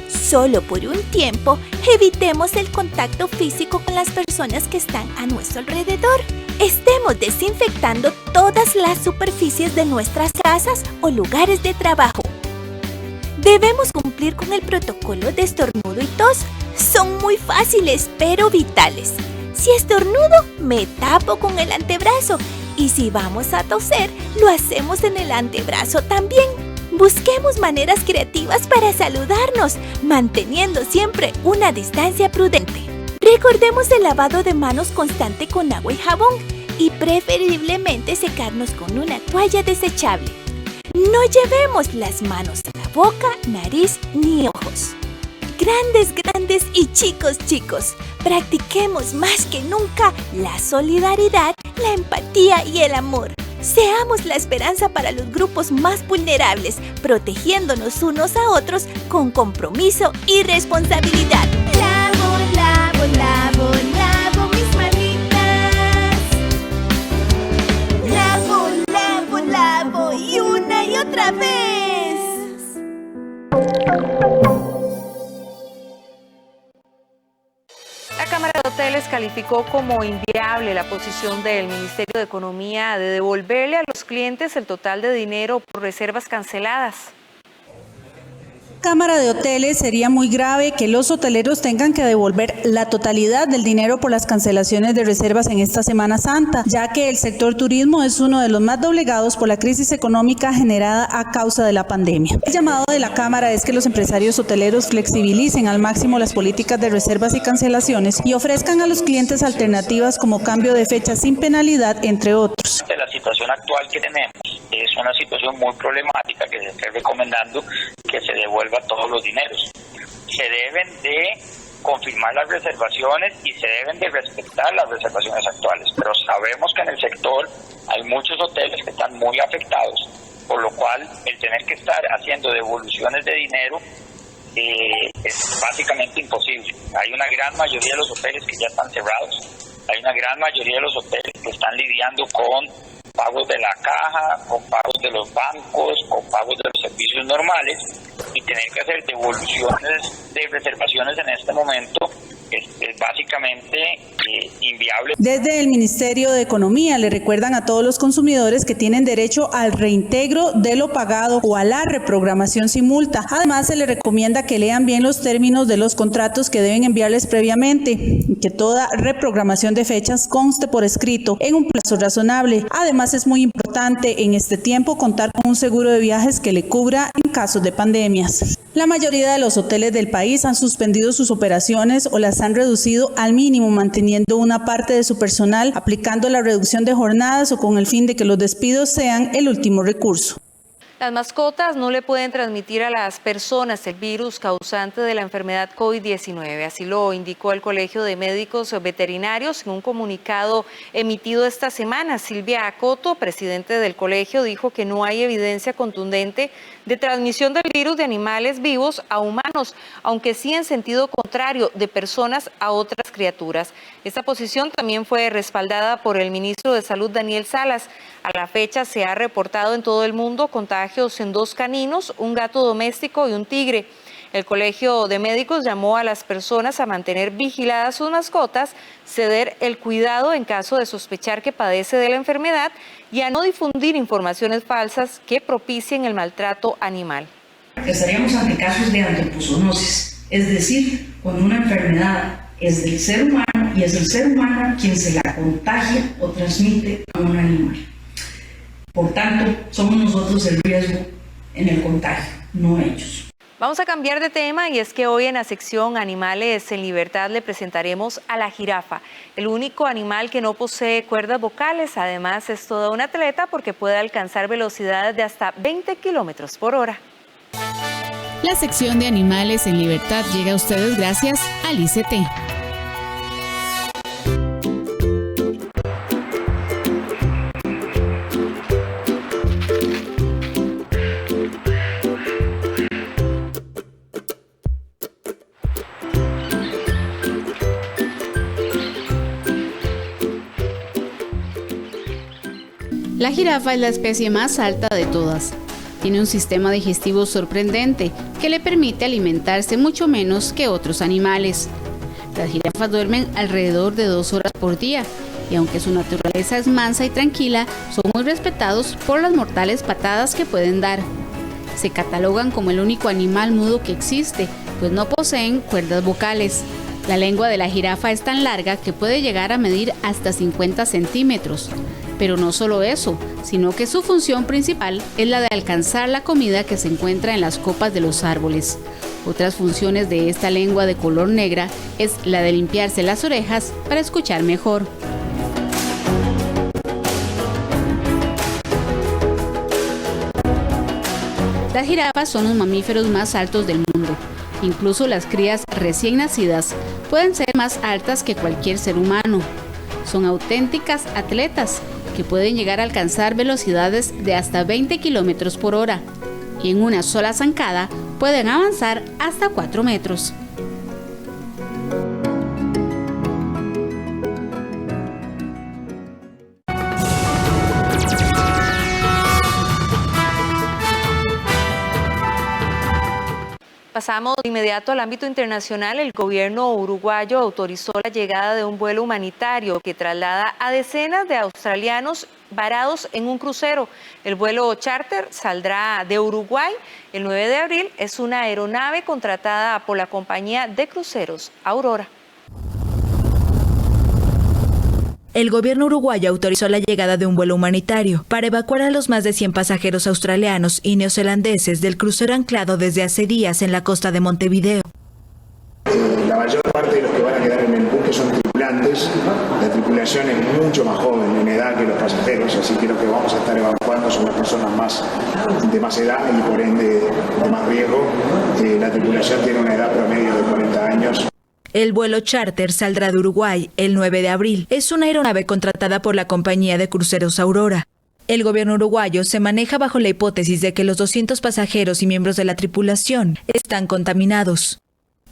Solo por un tiempo, evitemos el contacto físico con las personas que están a nuestro alrededor. Estemos desinfectando todas las superficies de nuestras casas o lugares de trabajo. Debemos cumplir con el protocolo de estornudo y tos. Son muy fáciles, pero vitales. Si estornudo, me tapo con el antebrazo. Y si vamos a toser, lo hacemos en el antebrazo también. Busquemos maneras creativas para saludarnos, manteniendo siempre una distancia prudente. Recordemos el lavado de manos constante con agua y jabón y preferiblemente secarnos con una toalla desechable. No llevemos las manos a la boca, nariz ni ojos. Grandes y chicos, practiquemos más que nunca la solidaridad, la empatía y el amor. Seamos la esperanza para los grupos más vulnerables, protegiéndonos unos a otros con compromiso y responsabilidad. Lavo mis manitas. Lavo y una y otra vez. La Cámara de Hoteles calificó como inviable la posición del Ministerio de Economía de devolverle a los clientes el total de dinero por reservas canceladas. Cámara de Hoteles, sería muy grave que los hoteleros tengan que devolver la totalidad del dinero por las cancelaciones de reservas en esta Semana Santa, ya que el sector turismo es uno de los más doblegados por la crisis económica generada a causa de la pandemia. El llamado de la Cámara es que los empresarios hoteleros flexibilicen al máximo las políticas de reservas y cancelaciones y ofrezcan a los clientes alternativas como cambio de fecha sin penalidad, entre otros. La situación actual que tenemos es una situación muy problemática que se está recomendando que se devuelva todos los dineros. Se deben de confirmar las reservaciones y se deben de respetar las reservaciones actuales, pero sabemos que en el sector hay muchos hoteles que están muy afectados, por lo cual el tener que estar haciendo devoluciones de dinero es básicamente imposible. Hay una gran mayoría de los hoteles que ya están cerrados, hay una gran mayoría de los hoteles que están lidiando con pagos de la caja, con pagos de los bancos, con pagos de los servicios normales, y tener que hacer devoluciones de reservaciones en este momento es básicamente inviable. Desde el Ministerio de Economía le recuerdan a todos los consumidores que tienen derecho al reintegro de lo pagado o a la reprogramación sin multa. Además, se les recomienda que lean bien los términos de los contratos que deben enviarles previamente y que toda reprogramación de fechas conste por escrito en un plazo razonable. Además, es muy importante en este tiempo contar con un seguro de viajes que le cubra en casos de pandemias. La mayoría de los hoteles del país han suspendido sus operaciones o las han reducido al mínimo, manteniendo una parte de su personal, aplicando la reducción de jornadas o con el fin de que los despidos sean el último recurso. Las mascotas no le pueden transmitir a las personas el virus causante de la enfermedad COVID-19. Así lo indicó el Colegio de Médicos Veterinarios en un comunicado emitido esta semana. Silvia Acoto, presidente del colegio, dijo que no hay evidencia contundente de transmisión del virus de animales vivos a humanos, aunque sí en sentido contrario, de personas a otras criaturas. Esta posición también fue respaldada por el ministro de Salud, Daniel Salas. A la fecha se ha reportado en todo el mundo contagios en 2 caninos, un gato doméstico y un tigre. El Colegio de Médicos llamó a las personas a mantener vigiladas sus mascotas, ceder el cuidado en caso de sospechar que padece de la enfermedad y a no difundir informaciones falsas que propicien el maltrato animal. Estaríamos ante casos de antropozoonosis, es decir, cuando una enfermedad es del ser humano y es el ser humano quien se la contagia o transmite a un animal. Por tanto, somos nosotros el riesgo en el contagio, no ellos. Vamos a cambiar de tema y es que hoy en la sección Animales en Libertad le presentaremos a la jirafa, el único animal que no posee cuerdas vocales. Además es toda una atleta porque puede alcanzar velocidades de hasta 20 kilómetros por hora. La sección de Animales en Libertad llega a ustedes gracias al ICT. La jirafa es la especie más alta de todas. Tiene un sistema digestivo sorprendente que le permite alimentarse mucho menos que otros animales. Las jirafas duermen alrededor de 2 horas por día y aunque su naturaleza es mansa y tranquila, son muy respetados por las mortales patadas que pueden dar. Se catalogan como el único animal mudo que existe, pues no poseen cuerdas vocales. La lengua de la jirafa es tan larga que puede llegar a medir hasta 50 centímetros. Pero no solo eso, sino que su función principal es la de alcanzar la comida que se encuentra en las copas de los árboles. Otras funciones de esta lengua de color negra es la de limpiarse las orejas para escuchar mejor. Las jirafas son los mamíferos más altos del mundo. Incluso las crías recién nacidas pueden ser más altas que cualquier ser humano. Son auténticas atletas que pueden llegar a alcanzar velocidades de hasta 20 kilómetros por hora y en una sola zancada pueden avanzar hasta 4 metros. Pasamos de inmediato al ámbito internacional. El gobierno uruguayo autorizó la llegada de un vuelo humanitario que traslada a decenas de australianos varados en un crucero. El vuelo charter saldrá de Uruguay el 9 de abril. Es una aeronave contratada por la compañía de cruceros Aurora. El gobierno uruguayo autorizó la llegada de un vuelo humanitario para evacuar a los más de 100 pasajeros australianos y neozelandeses del crucero anclado desde hace días en la costa de Montevideo. La mayor parte de los que van a quedar en el buque son tripulantes. La tripulación es mucho más joven en edad que los pasajeros, así que lo que vamos a estar evacuando son las personas de más edad y por ende de más riesgo. La tripulación tiene una edad promedio de 40 años. El vuelo charter saldrá de Uruguay el 9 de abril. Es una aeronave contratada por la compañía de cruceros Aurora. El gobierno uruguayo se maneja bajo la hipótesis de que los 200 pasajeros y miembros de la tripulación están contaminados.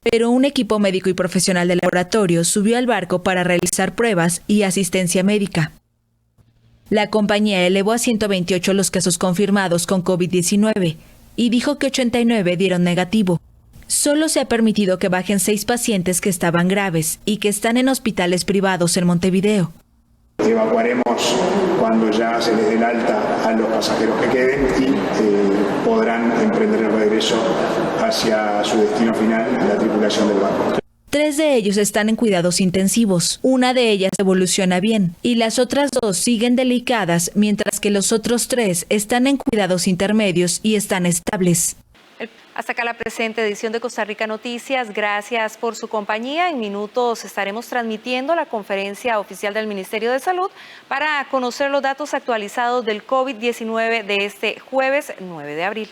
Pero un equipo médico y profesional del laboratorio subió al barco para realizar pruebas y asistencia médica. La compañía elevó a 128 los casos confirmados con COVID-19 y dijo que 89 dieron negativo. Solo se ha permitido que bajen 6 pacientes que estaban graves y que están en hospitales privados en Montevideo. Evacuaremos cuando ya se les dé el alta a los pasajeros que queden y podrán emprender el regreso hacia su destino final, la tripulación del barco. 3 de ellos están en cuidados intensivos. Una de ellas evoluciona bien y las otras 2 siguen delicadas, mientras que los otros 3 están en cuidados intermedios y están estables. Hasta acá la presente edición de Costa Rica Noticias. Gracias por su compañía. En minutos estaremos transmitiendo la conferencia oficial del Ministerio de Salud para conocer los datos actualizados del COVID-19 de este jueves 9 de abril.